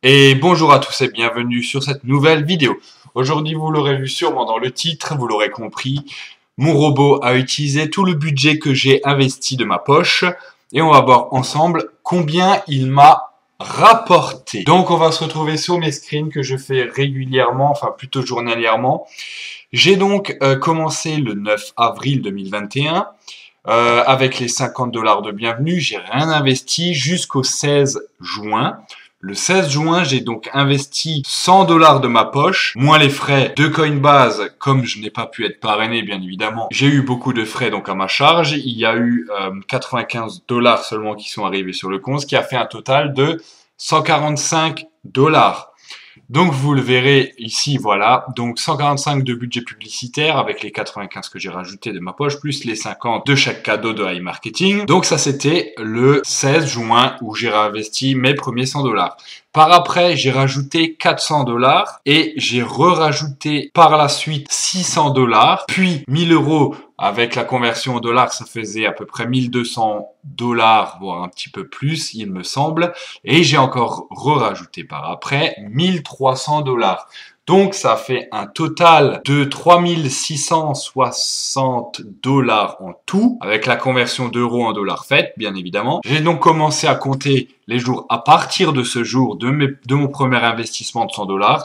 Et bonjour à tous et bienvenue sur cette nouvelle vidéo. Aujourd'hui, vous l'aurez vu sûrement dans le titre, vous l'aurez compris, mon robot a utilisé tout le budget que j'ai investi de ma poche et on va voir ensemble combien il m'a rapporté. Donc on va se retrouver sur mes screens que je fais régulièrement, enfin plutôt journalièrement. J'ai donc commencé le 9 avril 2021 avec les 50 $ de bienvenue. J'ai rien investi jusqu'au 16 juin. Le 16 juin, j'ai donc investi 100 $ de ma poche, moins les frais de Coinbase, comme je n'ai pas pu être parrainé, bien évidemment. J'ai eu beaucoup de frais donc à ma charge. Il y a eu 95 $ seulement qui sont arrivés sur le compte, ce qui a fait un total de 145 $. Donc vous le verrez ici, voilà, donc 145 de budget publicitaire avec les 95 que j'ai rajouté de ma poche, plus les 50 de chaque cadeau de iMarketing. Donc ça c'était le 16 juin où j'ai réinvesti mes premiers 100 $. Par après, j'ai rajouté 400 $ et j'ai re-rajouté par la suite 600 $, puis 1000 € avec la conversion au dollar, ça faisait à peu près 1200 $, voire un petit peu plus, il me semble. Et j'ai encore re-rajouté par après 1300 $. Donc, ça fait un total de 3660 $ en tout, avec la conversion d'euros en dollars faite, bien évidemment. J'ai donc commencé à compter les jours à partir de ce jour de mon premier investissement de 100 $.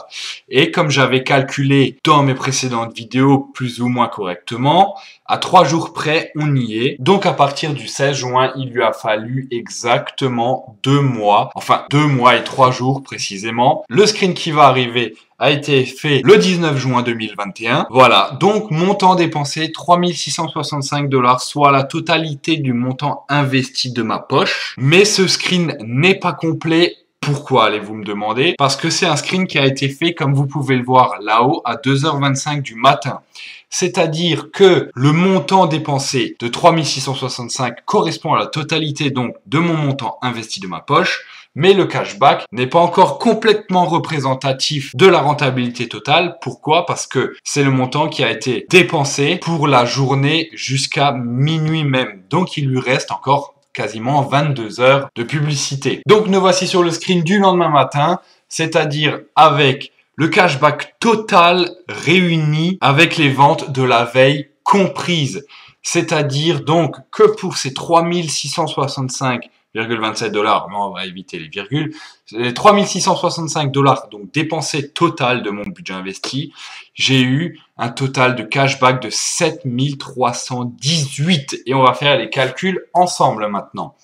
Et comme j'avais calculé dans mes précédentes vidéos plus ou moins correctement, à 3 jours près, on y est. Donc, à partir du 16 juin, il lui a fallu exactement 2 mois. Enfin, 2 mois et 3 jours précisément. Le screen qui va arriver a été fait le 19 juin 2021. Voilà, donc montant dépensé 3665 $, soit la totalité du montant investi de ma poche. Mais ce screen n'est pas complet. Pourquoi allez-vous me demander? Parce que c'est un screen qui a été fait, comme vous pouvez le voir là-haut, à 2h25 du matin. C'est-à-dire que le montant dépensé de 3665 correspond à la totalité donc de mon montant investi de ma poche, mais le cashback n'est pas encore complètement représentatif de la rentabilité totale. Pourquoi? Parce que c'est le montant qui a été dépensé pour la journée jusqu'à minuit même. Donc il lui reste encore quasiment 22 heures de publicité. Donc nous voici sur le screen du lendemain matin, c'est-à-dire avec le cashback total réuni avec les ventes de la veille comprises. C'est-à-dire donc que pour ces 3665,27 $, mais on va éviter les virgules, les 3665 $ donc dépensés total de mon budget investi, j'ai eu un total de cashback de 7318 et on va faire les calculs ensemble maintenant.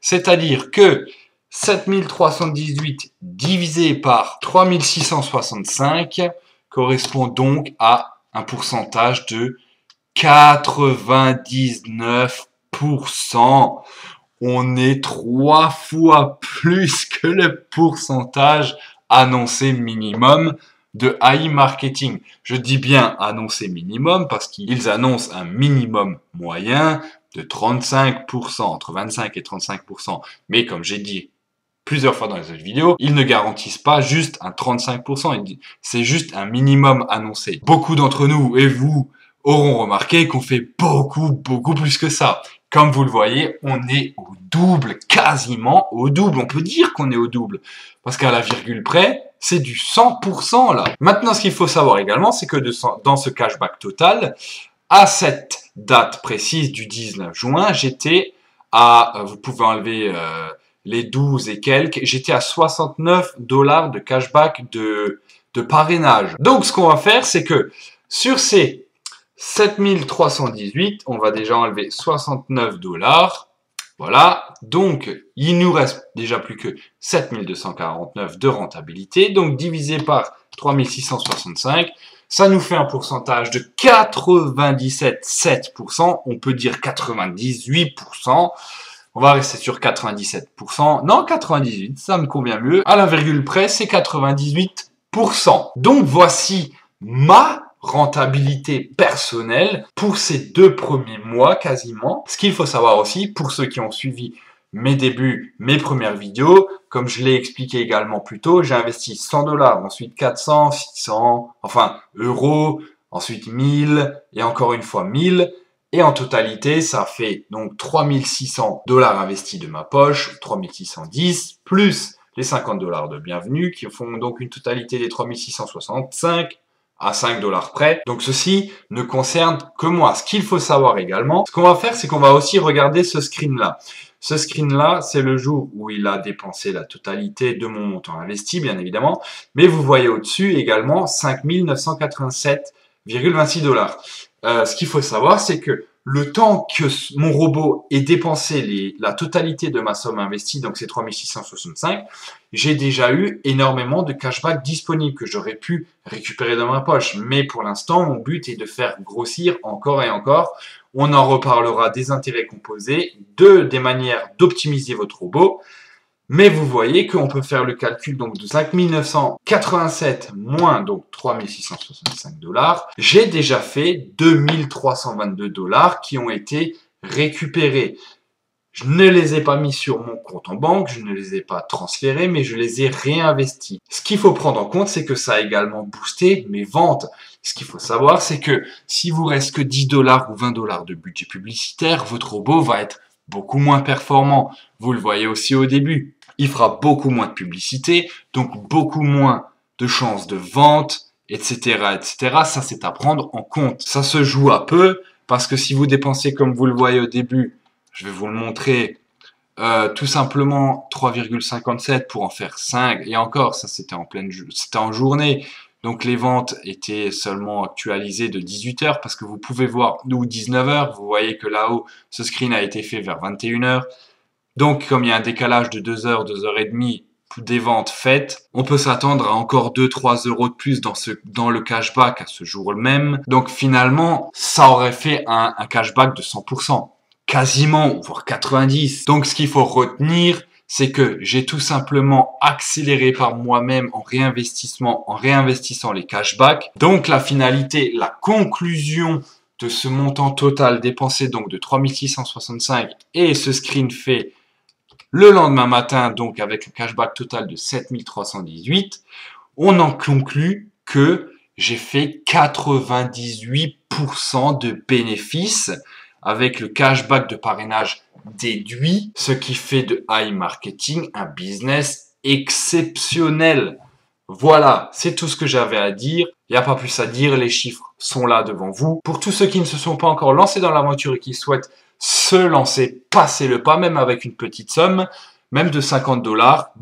C'est-à-dire que 7318 divisé par 3665 correspond donc à un pourcentage de 99%. On est 3 fois plus que le pourcentage annoncé minimum de iMarketing. Je dis bien annoncé minimum parce qu'ils annoncent un minimum moyen de 35%, entre 25 et 35%. Mais comme j'ai dit plusieurs fois dans les autres vidéos, ils ne garantissent pas juste un 35%, c'est juste un minimum annoncé. Beaucoup d'entre nous, et vous, auront remarqué qu'on fait beaucoup plus que ça. Comme vous le voyez, on est au double, quasiment au double. On peut dire qu'on est au double, parce qu'à la virgule près, c'est du 100% là. Maintenant, ce qu'il faut savoir également, c'est que dans ce cashback total, à cette date précise du 19 juin, j'étais à, vous pouvez enlever les 12 et quelques, j'étais à 69 $ de cashback de parrainage. Donc, ce qu'on va faire, c'est que sur ces 7318, on va déjà enlever 69 $. Voilà, donc il nous reste déjà plus que 7249 de rentabilité. Donc divisé par 3665, ça nous fait un pourcentage de 97,7%. On peut dire 98%. On va rester sur 97%. Non, 98, ça me convient mieux. À la virgule près, c'est 98%. Donc voici ma rentabilité personnelle pour ces 2 premiers mois quasiment. Ce qu'il faut savoir aussi, pour ceux qui ont suivi mes débuts, mes premières vidéos, comme je l'ai expliqué également plus tôt, j'ai investi 100 $, ensuite 400, 600, enfin euros, ensuite 1000 et encore une fois 1000. Et en totalité, ça fait donc 3600 $ investis de ma poche, 3610, plus les 50 $ de bienvenue, qui font donc une totalité des 3665 à 5 $ près. Donc ceci ne concerne que moi. Ce qu'il faut savoir également, ce qu'on va faire, c'est qu'on va aussi regarder ce screen-là. Ce screen-là, c'est le jour où il a dépensé la totalité de mon montant investi, bien évidemment. Mais vous voyez au-dessus également 5 987,26 $. Ce qu'il faut savoir, c'est que le temps que mon robot ait dépensé la totalité de ma somme investie, donc c'est 3665, j'ai déjà eu énormément de cashback disponibles que j'aurais pu récupérer dans ma poche. Mais pour l'instant, mon but est de faire grossir encore et encore. On en reparlera des intérêts composés, des manières d'optimiser votre robot. Mais vous voyez qu'on peut faire le calcul donc de 5 987 moins donc 3665 $. J'ai déjà fait 2322 $ qui ont été récupérés. Je ne les ai pas mis sur mon compte en banque, je ne les ai pas transférés, mais je les ai réinvestis. Ce qu'il faut prendre en compte, c'est que ça a également boosté mes ventes. Ce qu'il faut savoir, c'est que si vous reste que 10 $ ou 20 $ de budget publicitaire, votre robot va être beaucoup moins performant. Vous le voyez aussi au début. Il fera beaucoup moins de publicité, donc beaucoup moins de chances de vente, etc., etc. Ça, c'est à prendre en compte. Ça se joue à peu, parce que si vous dépensez comme vous le voyez au début, je vais vous le montrer, tout simplement 3,57 pour en faire 5. Et encore, ça c'était c'était en journée. Donc les ventes étaient seulement actualisées de 18 h parce que vous pouvez voir, ou 19 h, vous voyez que là-haut, ce screen a été fait vers 21 h. Donc comme il y a un décalage de 2 h, 2 h et demie des ventes faites, on peut s'attendre à encore 2-3 € de plus dans le cashback à ce jour même. Donc finalement, ça aurait fait un cashback de 100%. Quasiment, voire 90. Donc ce qu'il faut retenir, c'est que j'ai tout simplement accéléré par moi-même en réinvestissant les cashbacks. Donc la finalité, la conclusion de ce montant total dépensé donc de 3665 et ce screen fait le lendemain matin, donc avec un cashback total de 7318, on en conclut que j'ai fait 98% de bénéfices avec le cashback de parrainage déduit, ce qui fait de iMarketing un business exceptionnel. Voilà, c'est tout ce que j'avais à dire. Il n'y a pas plus à dire, les chiffres sont là devant vous. Pour tous ceux qui ne se sont pas encore lancés dans l'aventure et qui souhaitent se lancer, passez le pas, même avec une petite somme, même de 50 $.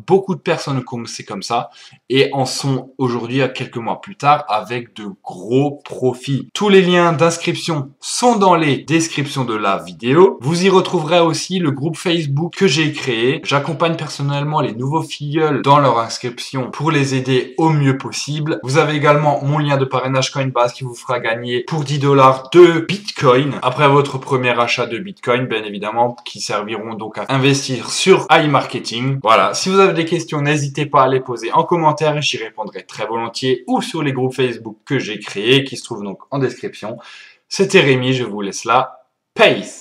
Beaucoup de personnes ont commencé comme ça et en sont aujourd'hui à quelques mois plus tard avec de gros profits. Tous les liens d'inscription sont dans les descriptions de la vidéo. Vous y retrouverez aussi le groupe Facebook que j'ai créé. J'accompagne personnellement les nouveaux filleuls dans leur inscription pour les aider au mieux possible. Vous avez également mon lien de parrainage Coinbase qui vous fera gagner pour 10 $ de Bitcoin après votre premier achat de Bitcoin, bien évidemment, qui serviront donc à investir sur iMarketing. Voilà, si vous avez des questions, n'hésitez pas à les poser en commentaire et j'y répondrai très volontiers ou sur les groupes Facebook que j'ai créés qui se trouvent donc en description. C'était Rémi, je vous laisse là. Peace!